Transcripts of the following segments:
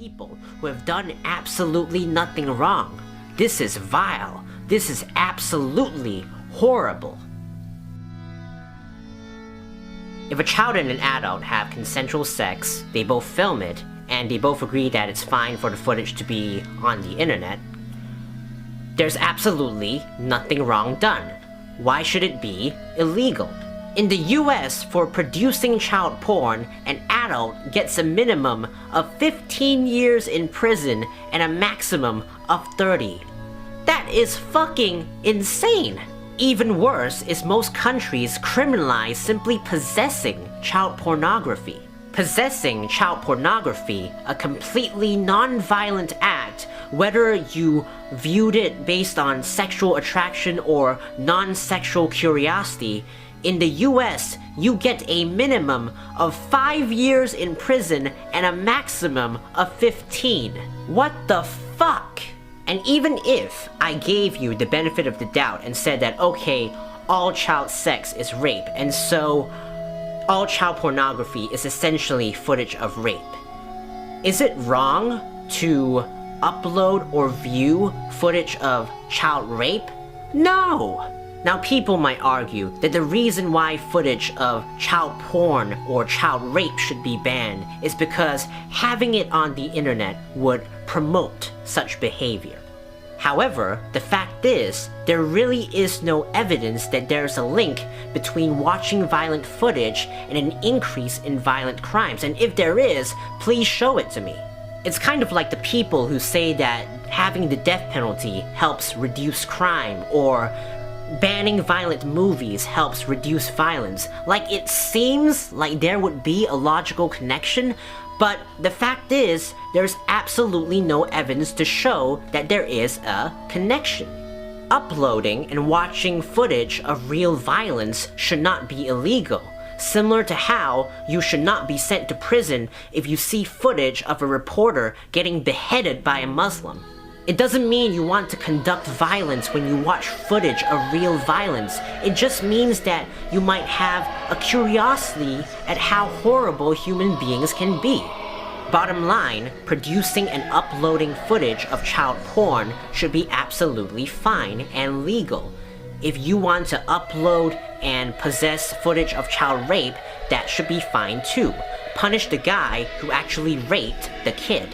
people who have done absolutely nothing wrong. This is vile. This is absolutely horrible. If a child and an adult have consensual sex, they both film it, and they both agree that it's fine for the footage to be on the internet, there's absolutely nothing wrong done. Why should it be illegal? In the US, for producing child porn, an adult gets a minimum of 15 years in prison and a maximum of 30. That is fucking insane! Even worse is most countries criminalize simply possessing child pornography. Possessing child pornography, a completely non-violent act, whether you viewed it based on sexual attraction or non-sexual curiosity, in the US, you get a minimum of 5 years in prison and a maximum of 15. What the fuck? And even if I gave you the benefit of the doubt and said that, okay, all child sex is rape, and so all child pornography is essentially footage of rape, is it wrong to upload or view footage of child rape? No! Now people might argue that the reason why footage of child porn or child rape should be banned is because having it on the internet would promote such behavior. However, the fact is, there really is no evidence that there's a link between watching violent footage and an increase in violent crimes, and if there is, please show it to me. It's kind of like the people who say that having the death penalty helps reduce crime, or banning violent movies helps reduce violence. Like, it seems like there would be a logical connection, but the fact is, there's absolutely no evidence to show that there is a connection. Uploading and watching footage of real violence should not be illegal, similar to how you should not be sent to prison if you see footage of a reporter getting beheaded by a Muslim. It doesn't mean you want to conduct violence when you watch footage of real violence. It just means that you might have a curiosity at how horrible human beings can be. Bottom line, producing and uploading footage of child porn should be absolutely fine and legal. If you want to upload and possess footage of child rape, that should be fine too. Punish the guy who actually raped the kid.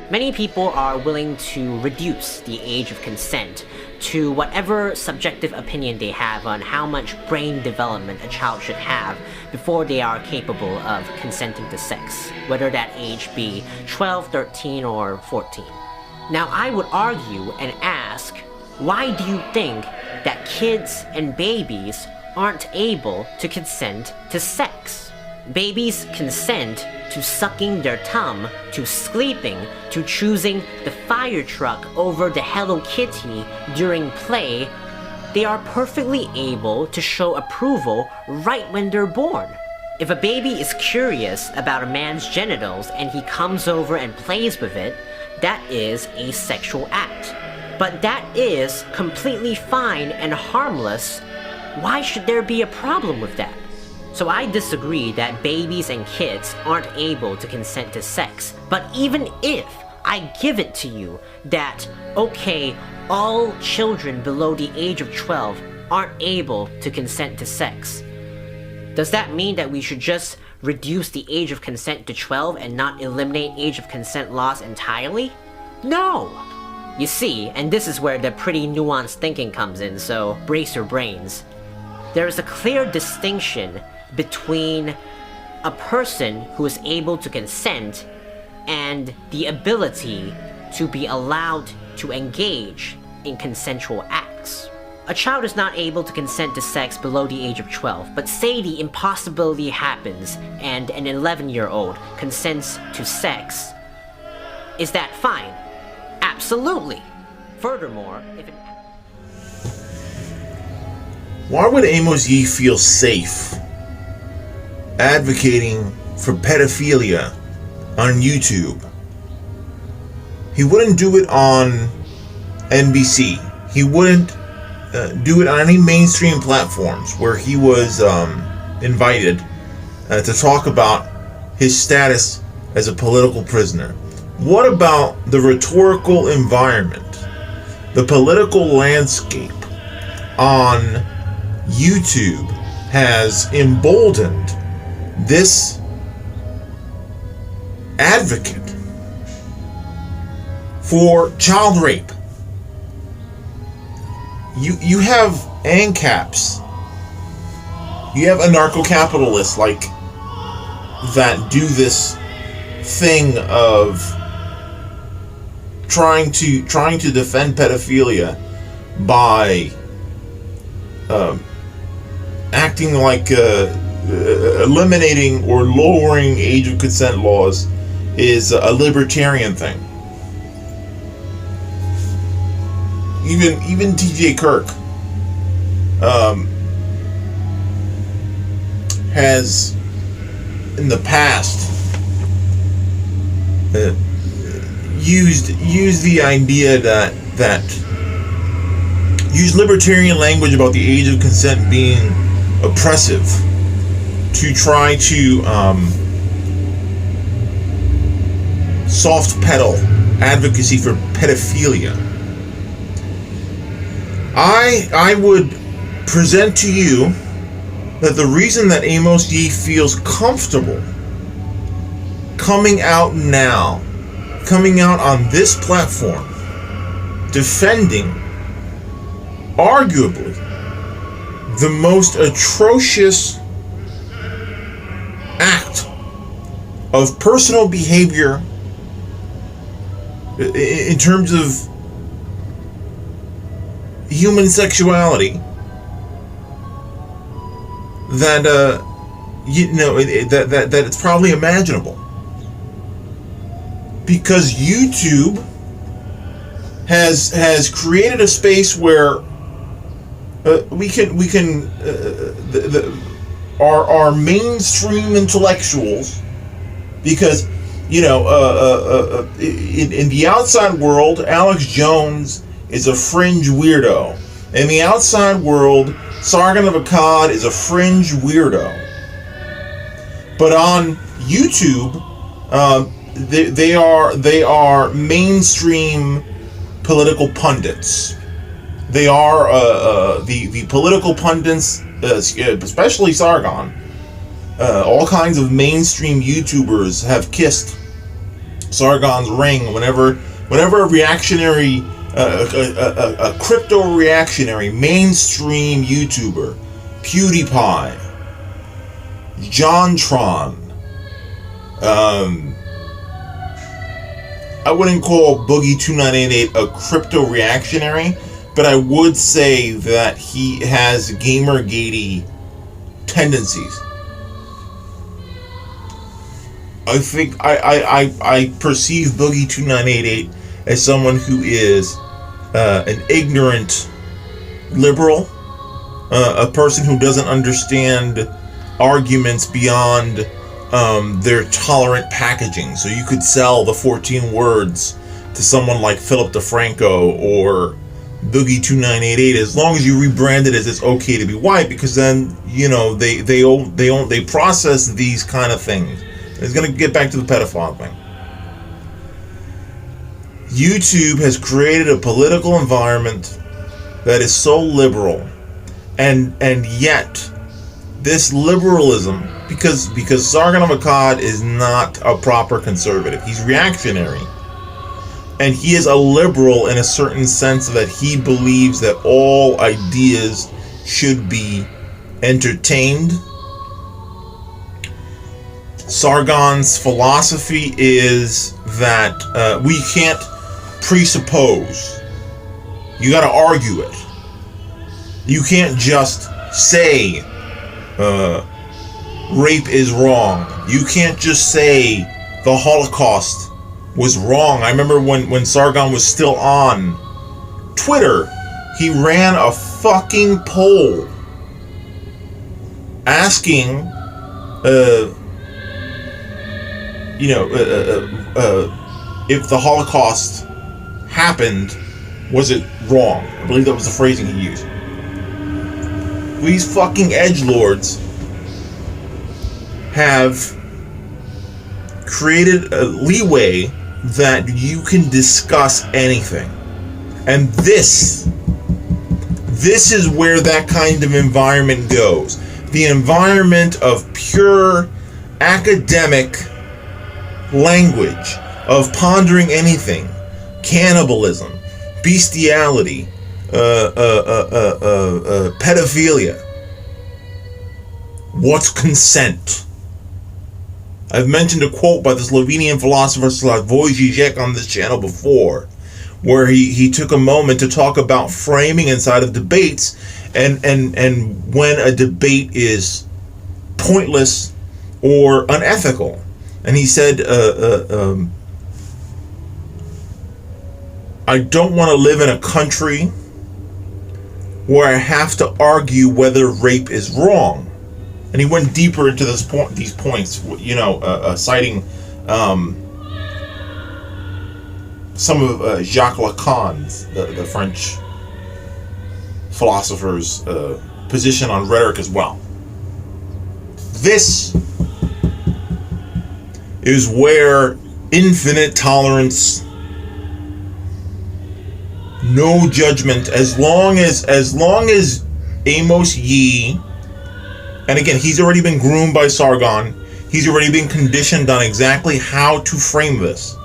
Many people are willing to reduce the age of consent to whatever subjective opinion they have on how much brain development a child should have before they are capable of consenting to sex, whether that age be 12, 13, or 14. Now, I would argue and ask, why do you think that kids and babies aren't able to consent to sex? Babies consent to sucking their thumb, to sleeping, to choosing the fire truck over the Hello Kitty during play. They are perfectly able to show approval right when they're born. If a baby is curious about a man's genitals and he comes over and plays with it, that is a sexual act. But that is completely fine and harmless. Why should there be a problem with that? So I disagree that babies and kids aren't able to consent to sex. But even if I give it to you that, okay, all children below the age of 12 aren't able to consent to sex, does that mean that we should just reduce the age of consent to 12 and not eliminate age of consent laws entirely? No! You see, and this is where the pretty nuanced thinking comes in, so brace your brains. There is a clear distinction between a person who is able to consent and the ability to be allowed to engage in consensual acts. A child is not able to consent to sex below the age of 12, but say the impossibility happens and an 11-year-old consents to sex. Is that fine? Absolutely. Furthermore, if it... Why would Amos Yee feel safe advocating for pedophilia on YouTube? He wouldn't do it on NBC. He wouldn't do it on any mainstream platforms where he was invited to talk about his status as a political prisoner. What about the rhetorical environment, the political landscape on YouTube has emboldened this advocate for child rape? You have ANCAPs. You have anarcho-capitalists like that do this thing of trying to defend pedophilia by acting like eliminating or lowering age of consent laws is a libertarian thing. Even T.J. Kirk has in the past used the idea that use libertarian language about the age of consent being oppressive to try to soft pedal advocacy for pedophilia. I would present to you that the reason that Amos Yee feels comfortable coming out now, coming out on this platform, defending arguably the most atrocious act of personal behavior in terms of human sexuality, that that it's probably imaginable, because YouTube has created a space where our mainstream intellectuals, because in the outside world, Alex Jones is a fringe weirdo. In the outside world, Sargon of Akkad is a fringe weirdo. But on YouTube, they are mainstream political pundits. They are the political pundits, especially Sargon. All kinds of mainstream YouTubers have kissed Sargon's ring whenever a reactionary, a crypto-reactionary mainstream YouTuber, PewDiePie, JonTron, I wouldn't call Boogie2988 a crypto-reactionary, but I would say that he has gamergatey tendencies. I think I perceive Boogie2988 as someone who is an ignorant liberal, a person who doesn't understand arguments beyond their tolerant packaging. So you could sell the 14 words to someone like Philip DeFranco or Boogie2988 as long as you rebrand it as it's okay to be white, because then they process these kind of things. It's going to get back to the pedophile thing. YouTube has created a political environment that is so liberal, and yet this liberalism, because Sargon of Akkad is not a proper conservative. He's reactionary. And he is a liberal in a certain sense that he believes that all ideas should be entertained. Sargon's philosophy is that we can't presuppose. You got to argue it. You can't just say rape is wrong. You can't just say the Holocaust was wrong. I remember when Sargon was still on Twitter, he ran a fucking poll asking if the Holocaust happened, was it wrong? I believe that was the phrasing he used. These fucking edgelords have created a leeway that you can discuss anything. And this is where that kind of environment goes. The environment of pure academic language, of pondering anything, cannibalism, bestiality, pedophilia. What's consent? I've mentioned a quote by the Slovenian philosopher Slavoj Žižek on this channel before, where he took a moment to talk about framing inside of debates and when a debate is pointless or unethical. And he said, I don't want to live in a country where I have to argue whether rape is wrong. And he went deeper into these points, citing some of Jacques Lacan's, the French philosopher's position on rhetoric as well. This is where infinite tolerance, no judgment, as long as Amos Yee, and again, he's already been groomed by Sargon, he's already been conditioned on exactly how to frame this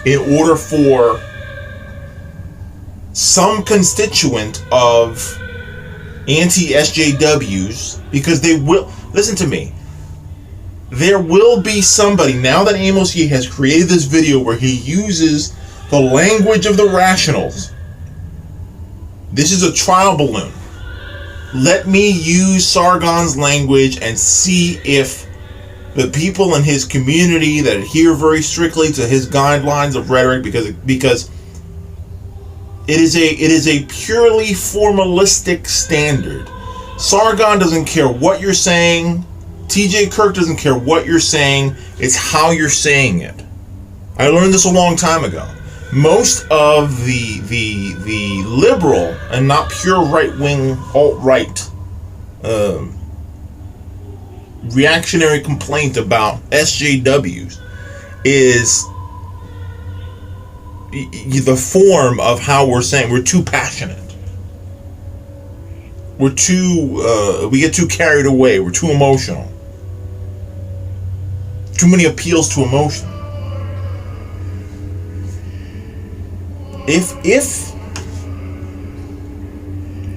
in order for some constituent of anti-SJWs, because they will, listen to me, there will be somebody, now that Amos Yee has created this video where he uses the language of the rationals. This is a trial balloon. Let me use Sargon's language and see if the people in his community that adhere very strictly to his guidelines of rhetoric, because it is a purely formalistic standard. Sargon doesn't care what you're saying. TJ Kirk doesn't care what you're saying. It's how you're saying it. I learned this a long time ago. Most of the liberal and not pure right-wing alt-right reactionary complaint about SJWs is the form of how we're saying we're too passionate. We're too we get too carried away. We're too emotional. Too many appeals to emotion. If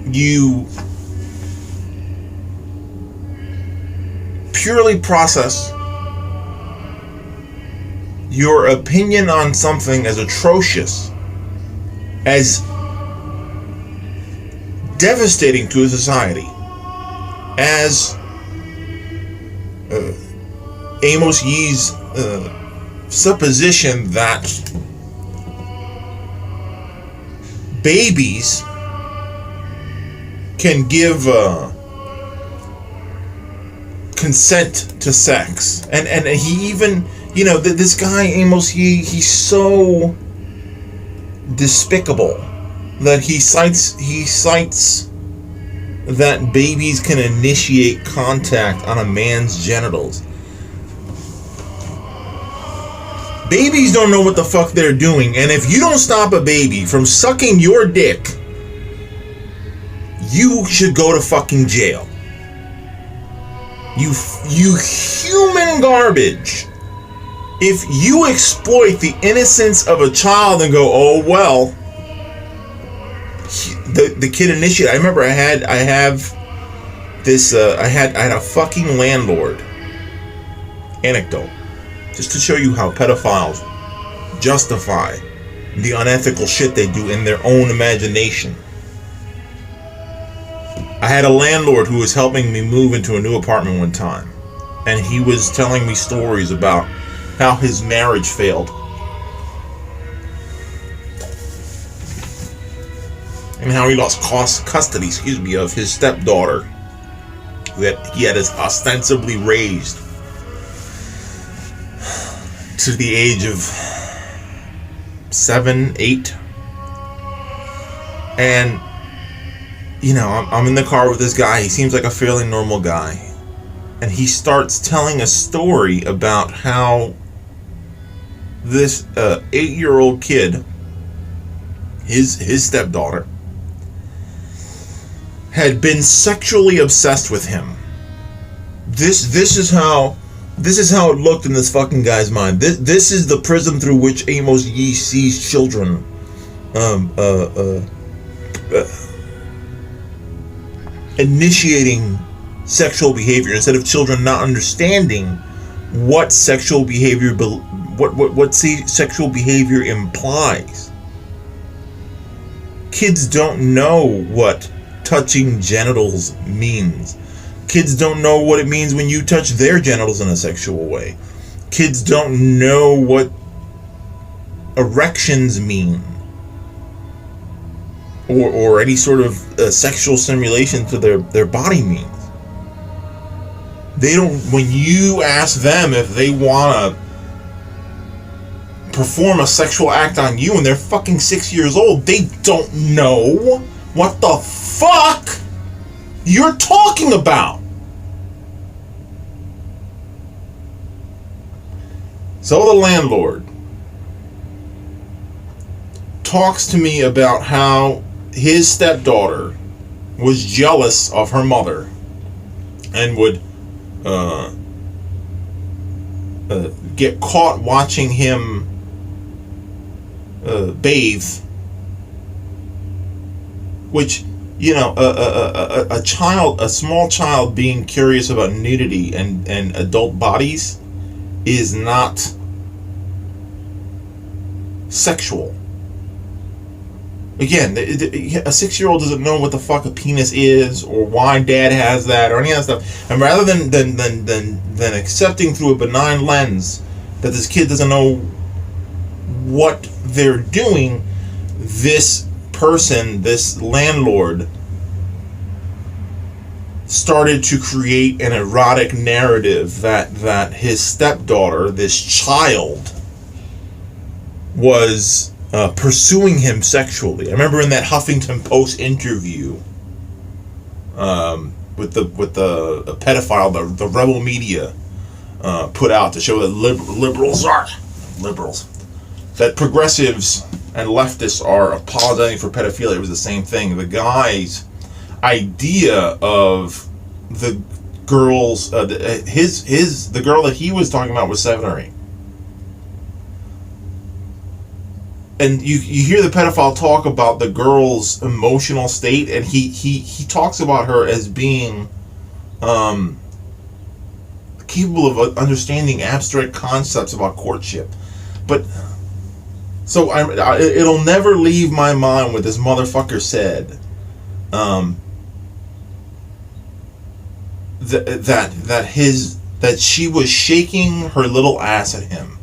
you purely process your opinion on something as atrocious, as devastating to a society, as Amos Yee's supposition that babies can give consent to sex, and he even, this guy Amos Yee, he's so despicable that he cites that babies can initiate contact on a man's genitals. Babies don't know what the fuck they're doing, and if you don't stop a baby from sucking your dick, you should go to fucking jail. You human garbage. If you exploit the innocence of a child and go, oh well, the kid initiated. I remember I had a fucking landlord anecdote, just to show you how pedophiles justify the unethical shit they do in their own imagination. I had a landlord who was helping me move into a new apartment one time, and he was telling me stories about how his marriage failed. And how he lost custody, of his stepdaughter that he had ostensibly raised to the age of 7, 8. And I'm in the car with this guy. He seems like a fairly normal guy. and he starts telling a story about how this 8-year-old kid, his stepdaughter, had been sexually obsessed with him. This is how it looked in this fucking guy's mind. This is the prism through which Amos Yee sees children initiating sexual behavior, instead of children not understanding what sexual behavior sexual behavior implies. Kids don't know what touching genitals means. Kids don't know what it means when you touch their genitals in a sexual way. Kids don't know what erections mean, or any sort of sexual stimulation to their body means. They don't. When you ask them if they want to perform a sexual act on you and they're fucking 6 years old, they don't know what the fuck you're talking about. So the landlord talks to me about how his stepdaughter was jealous of her mother and would get caught watching him bathe, which, you know, a small child being curious about nudity and adult bodies is not sexual. Again, a 6-year-old doesn't know what the fuck a penis is, or why dad has that, or any of that stuff. And rather than accepting through a benign lens that this kid doesn't know what they're doing, this person, this landlord, started to create an erotic narrative that his stepdaughter, this child, was pursuing him sexually. I remember in that Huffington Post interview with the pedophile, the rebel media put out to show that liberals, that progressives and leftists are apologizing for pedophilia. It was the same thing. The guy's idea of the girls, the girl that he was talking about was 7 or 8. And you hear the pedophile talk about the girl's emotional state, and he talks about her as being capable of understanding abstract concepts about courtship. But so it'll never leave my mind what this motherfucker said. That she was shaking her little ass at him.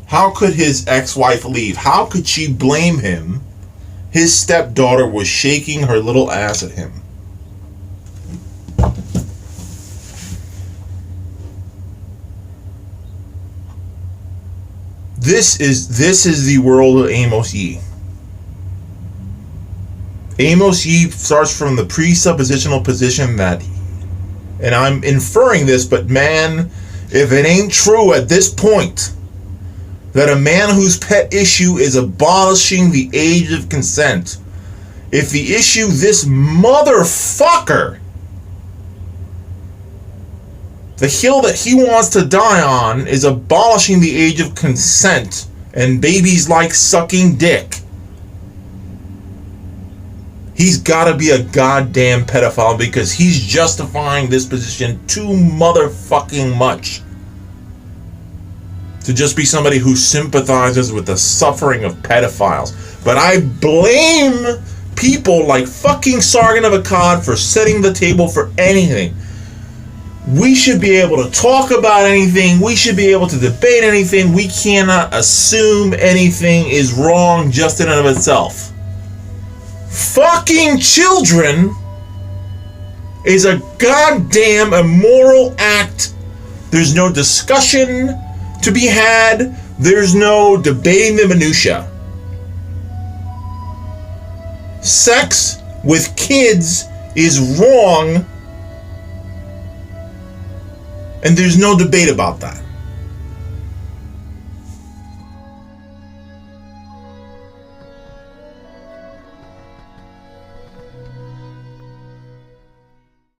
How could his ex-wife leave? How could she blame him? His stepdaughter was shaking her little ass at him. This is the world of Amos Yee. Amos Yee starts from the presuppositional position that, and I'm inferring this, but man, if it ain't true at this point, that a man whose pet issue is abolishing the age of consent, if the issue this motherfucker, the hill that he wants to die on, is abolishing the age of consent and babies like sucking dick, he's gotta be a goddamn pedophile, because he's justifying this position too motherfucking much to just be somebody who sympathizes with the suffering of pedophiles. But I blame people like fucking Sargon of Akkad for setting the table for anything. We should be able to talk about anything. We should be able to debate anything. We cannot assume anything is wrong just in and of itself. Fucking children is a goddamn immoral act. There's no discussion to be had. There's no debating the minutia. Sex with kids is wrong And there's no debate about that.